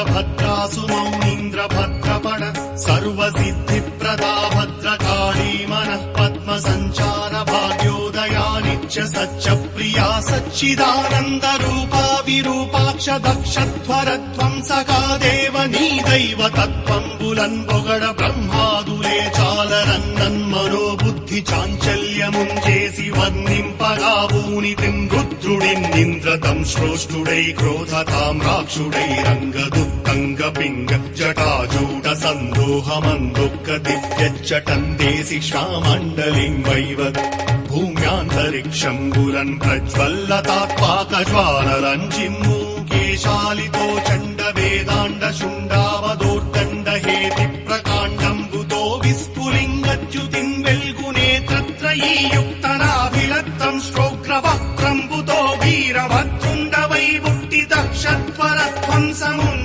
वीरभद्रासु मौनीन्द्रभद्रपण सर्वसिद्धिप्रदा भद्रकाली मनः पद्मसञ्चार भाग्योदया नित्य सच्च प्रिया सच्चिदानन्दरूपा विरूपाक्ष दक्षध्वरध्वंसका देव नी दैव तत्त्वम्बुलन् పొగడ బ్రహ్మాదులే చాలరన్నన్మనోబుద్ధి చాంచల్యముంచేసి వర్ణింపగా ఊనితిం రుద్రుడిన్నింద్రతం శ్రోష్ఠుడై క్రోధతాం రాక్షుడై రంగదుత్తంగ పింగ జటాజూట సందోహమందొక్క దివ్యచ్చటందేసి శ్వామండలిం వైవత్ భూమ్యాంతరిక్షంబులన్ ప్రజ్వల్లతాత్పాకజ్వాలరంజిమ్ము కేశాలితో చండ వేదాండ శుండావదోర్దండ హేతి ప్రకాండంబుతో విస్ఫులింగచ్యుతిం వెల్గునేత్రత్రయీయుక్తనాభిలత్తం శ్రోగ్రవక్త్రంబుతో వీరభద్రుండ వైబుట్టి దక్షత్వరధ్వంసమున్